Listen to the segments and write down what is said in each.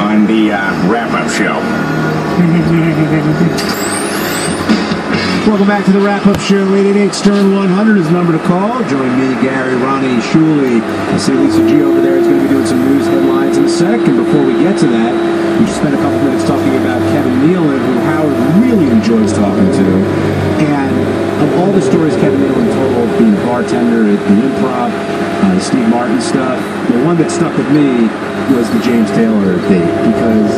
on the wrap-up show. Welcome back to the wrap-up show. 888-STERN-100 is the number to call. Join me, Gary, Ronnie, Shuley. I see Lisa G over there is going to be doing some news headlines in a sec. And before we get to that, we just spent a couple minutes talking about Kevin Nealon, who Howard really enjoys talking to. And of all the stories Kevin Nealon told, being a bartender at the Improv, the Steve Martin stuff, the one that stuck with me was the James Taylor date, because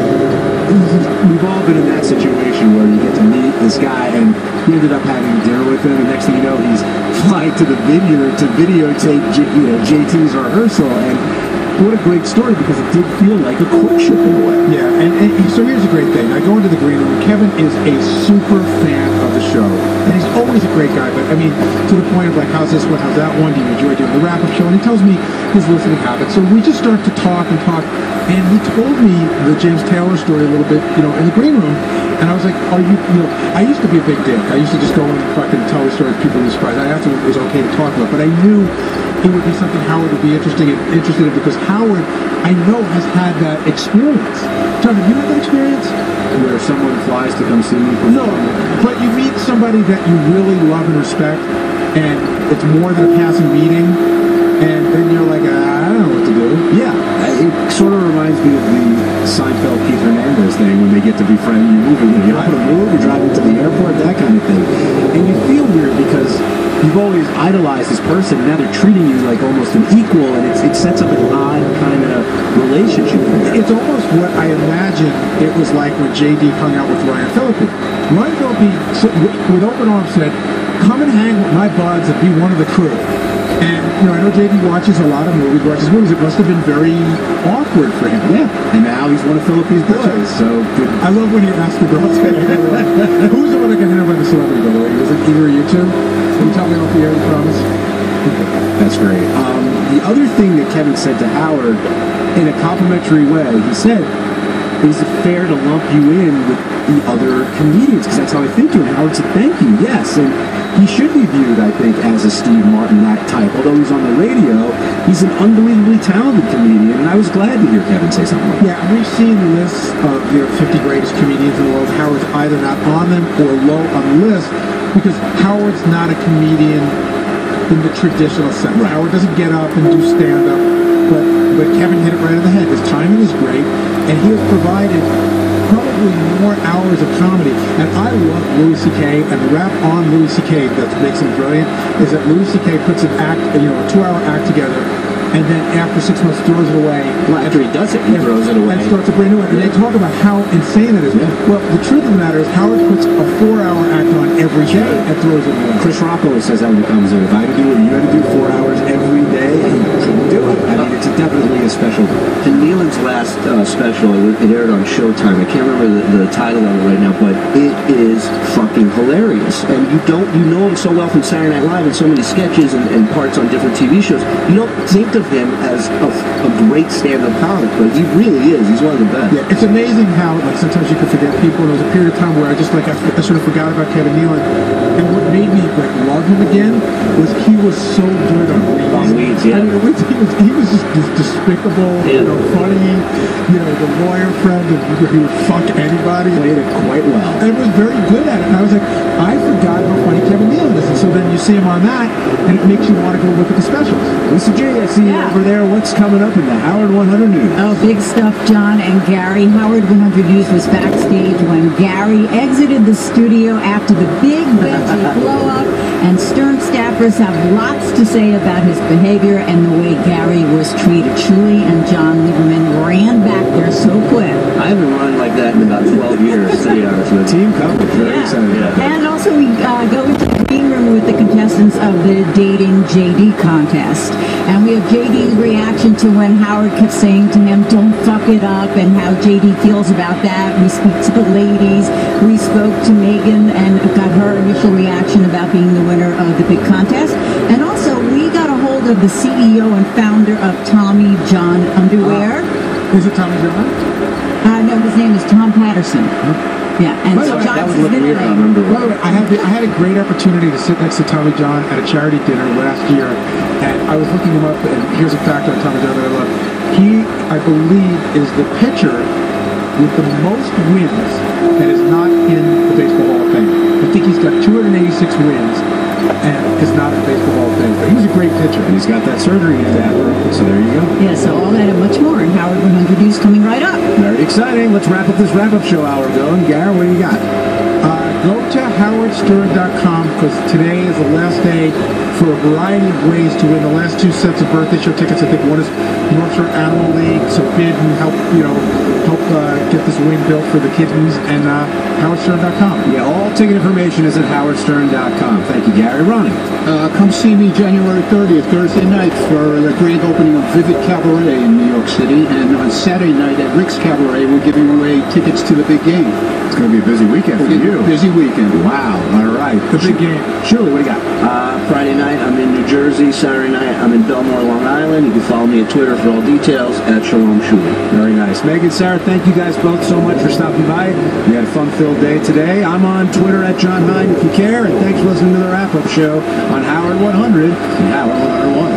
we've all been in that situation where you get to meet this guy and he ended up having dinner with him, and next thing you know, he's flying to the vineyard to videotape JT's rehearsal. And what a great story, because it did feel like a courtship in a way. Yeah, and so here's a great thing. I go into the green room. Kevin is a super fan of the show, and he's always a great guy. But I mean, to the point of like, how's this one, how's that one? Do you enjoy doing the wrap-up show? And he tells me his listening habits. So we just start to talk, and he told me the James Taylor story a little bit, in the green room. And I was like, I used to be a big dick. I used to just go and fucking tell the stories people were surprised. I after it was okay to talk about, but I knew it would be something Howard would be interested in, because Howard, I know, has had that experience. John, have you had that experience? Where someone flies to come see me? No, but you meet somebody that you really love and respect, and it's more than a passing meeting, and then you're like, I don't know what to do. Yeah, it sort of reminds me of the Seinfeld Keith Hernandez thing, when they get to be friends, you're on a move, you're driving to the airport, that kind of thing. And you feel weird because you've always idolized this person, and now they're treating you like almost an equal, and it sets up an odd kind of relationship. It's almost what I imagine it was like when JD hung out with Ryan Phillippe. Ryan Phillippe, with open arms, said, come and hang with my buds and be one of the crew. And, I know JD watches a lot of movies, It must have been very awkward for him. Yeah, and now he's one of Phillippe's boys, so good. I love when he asked the girls, who's the one that got hit by the celebrity, by the way? Was it either of you two? Can you tell me off the air, you promise? That's great. The other thing that Kevin said to Howard, in a complimentary way, he said, is it fair to lump you in with the other comedians? Because that's how I think you. And Howard said, thank you, yes. And he should be viewed, I think, as a Steve Martin, that type. Although he's on the radio, he's an unbelievably talented comedian, and I was glad to hear Kevin say something like that. Yeah, we've seen lists of the 50 greatest comedians in the world. Howard's either not on them or low on the list, because Howard's not a comedian in the traditional sense. Right. Howard doesn't get up and do stand-up, but Kevin hit it right on the head. His timing is great, and he has provided probably more hours of comedy. And I love Louis C.K., and the rap on Louis C.K. that makes him brilliant is that Louis C.K. puts an act, a 2-hour act together, and then after 6 months throws it away. Well, after he does it, he throws it away. And starts a brand new one. And they talk about how insane it is. Yeah. Well, the truth of the matter is Howard puts a 4-hour act on every day and throws it away. Chris Rock always says that when he comes in. If I had to do what you had to do 4 hours every day, he couldn't do it. I mean, it's definitely a special. And Nealon's last special, it aired on Showtime. I can't remember the title of it right now, but it is fucking hilarious. And you know him so well from Saturday Night Live and so many sketches and parts on different TV shows. You don't think of him as a great stand-up comic, but he really is. He's one of the best. Yeah, it's amazing how sometimes you can forget people. There was a period of time where I just I sort of forgot about Kevin Nealon, and what made me love him again was he was so good on Weeds. Yeah. I mean, he was just despicable, funny, the lawyer friend, and he would fuck anybody. Played it quite well. And was very good at it. And I was like, I forgot how funny Kevin Nealon is. And so then you see him on that, and it makes you want to go look at the specials. Lisa J, I see you over there. What's coming up in the Howard 100 News? Oh, big stuff, John and Gary. Howard 100 News was backstage when Gary exited the studio after the big veggie blow-up, and Stern staffers have lots to say about his behavior and the way Gary was treated. Shuley and John Lieberman ran back there so quick. I haven't run like that in about 12 years, to be honest with you. Team coverage, very excited about that. And also we go into the green room with the contestants of the Dating JD contest. And we have JD's reaction to when Howard kept saying to him, don't fuck it up, and how JD feels about that. We speak to the ladies. We spoke to Megan and got her initial reaction about being the winner of the big contest. And also we got a hold of the CEO and founder of Tommy John Underwear. Is it Tommy John? No, his name is Tom Patterson. Yeah, and so John's his middle name. By the way, I had a great opportunity to sit next to Tommy John at a charity dinner last year, and I was looking him up, and here's a fact on Tommy John that I love. He, I believe, is the pitcher with the most wins that is not in the Baseball Hall of Fame. I think he's got 286 wins and is not in the Baseball Hall of Fame. But he was a great pitcher. And he's got that surgery to have, so there you go. Yeah, so all that and much more in Howard 100 News coming right up. Very exciting. Let's wrap up this wrap-up show hour going. Garrett, what do you got? Go to howardstern.com because today is the last day for a variety of ways to win the last two sets of birthday show tickets. I think one is North Shore Animal League, so bid and help get this wing built for the kiddies, and howardstern.com. Yeah, all ticket information is at howardstern.com. Thank you, Gary. Ronnie. Come see me January 30th, Thursday night, for the grand opening of Vivid Cabaret in New York City, and on Saturday night at Rick's Cabaret, we're giving away tickets to the big game. It's going to be a busy weekend for you. Busy weekend. Wow. All right. The big game. Shirley, what do you got? Friday night, I'm in New Jersey. Saturday night, I'm in Belmore, Long Island. You can follow me at Twitter for all details at Shalom Shuli. Very nice. Megan, Sarah, thank you guys both so much for stopping by. We had a fun-filled day today. I'm on Twitter at John Hine if you care, and thanks for listening to the wrap-up show on Howard 100 and Howard 101.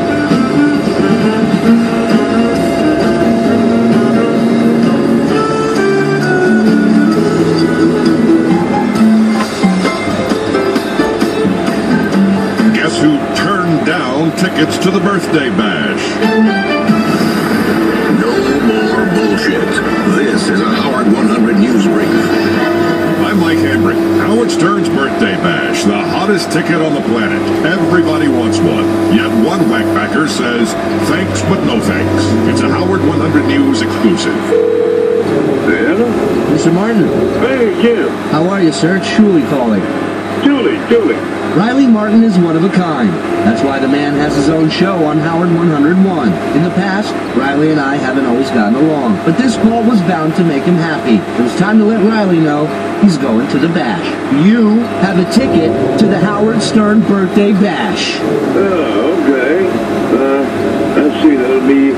Guess who turned down tickets to the birthday bash? No more bullshit. This is a Howard 100 News Brief. I'm Mike Henry. Howard Stern's birthday bash, the hottest ticket on the planet. Everybody wants one. Yet one whackbacker says, thanks but no thanks. It's a Howard 100 News exclusive. Hello? Mr. Martin, Hey, Jim. how are you, sir? It's Shuli calling. Julie. Riley Martin is one of a kind. That's why the man has his own show on Howard 101. In the past, Riley and I haven't always gotten along, but this call was bound to make him happy. It was time to let Riley know he's going to the bash. You have a ticket to the Howard Stern birthday bash. Oh, okay. Let's see, that'll be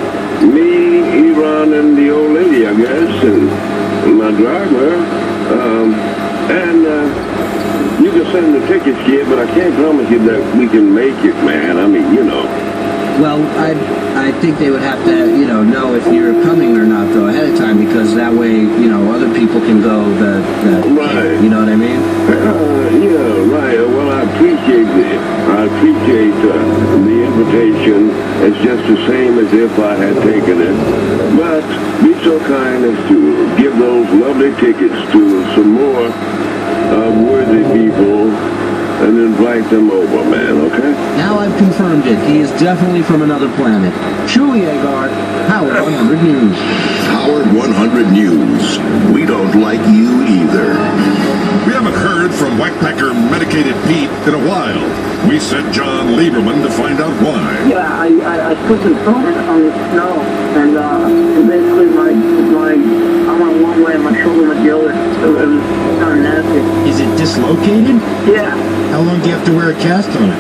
me, Iran, and the old lady, I guess, and my driver. You can send the tickets, kid, but I can't promise you that we can make it, man. I mean, you know. Well, I think they would have to, know if you're coming or not, though, ahead of time, because that way, other people can go that Right. You know what I mean? Yeah, right. Well, I appreciate it. I appreciate the invitation. It's just the same as if I had taken it. But be so kind as to give those lovely tickets to some more worthy people and invite them over, man, okay? Now I've confirmed it. He is definitely from another planet. Shuli Agar, Howard 100 News. Howard 100 News. We don't like you either. We haven't heard from Whackpacker Medicated Pete in a while. We sent John Lieberman to find out why. Yeah, I put some foam on the snow, and basically I went one way and my shoulder went the other. So it was kind of nasty. Is it dislocated? Yeah. How long do you have to wear a cast on it?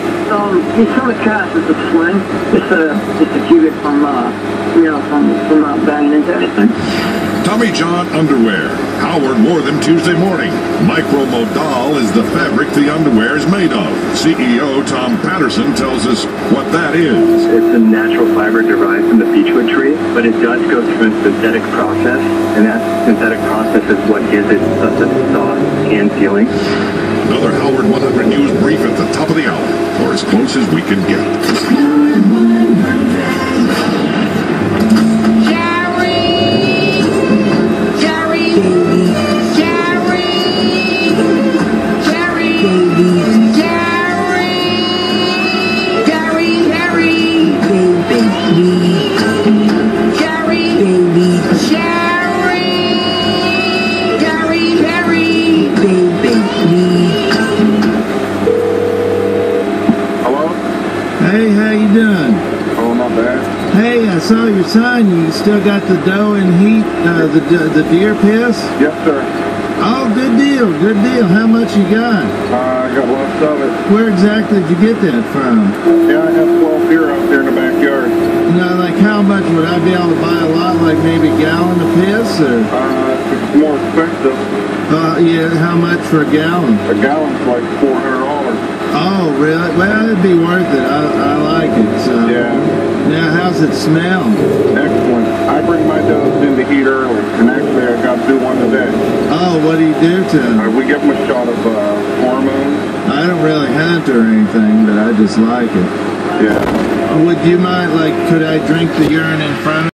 It's not a cast, it's a sling. It's to keep it from not banging into anything. Tommy John underwear. Howard wore them Tuesday morning. Micromodal is the fabric the underwear is made of. CEO Tom Patterson tells us what that is. It's a natural fiber derived from the beechwood tree, but it does go through a synthetic process, and that synthetic process is what gives it such a soft skin feeling. Another Howard 100 News brief at the top of the hour, or as close as we can get. Hey, how you doing? Oh, not bad. Hey, I saw your sign. You still got the dough and heat, the deer piss? Yes, sir. Oh, good deal, good deal. How much you got? I got lots of it. Where exactly did you get that from? Yeah, I have 12 deer out there in the backyard. Like how much would I be able to buy a lot? Like maybe a gallon of piss, or? It's more expensive. Yeah. How much for a gallon? A gallon's like $400. Oh, really? Well, it'd be worth it. I like it. So. Yeah. Now, how's it smell? Excellent. I bring my doves in to eat early, and actually I got to do one what do you do to him? We give him a shot of hormones. I don't really hunt or anything, but I just like it. Yeah. Would you mind, like, could I drink the urine in front of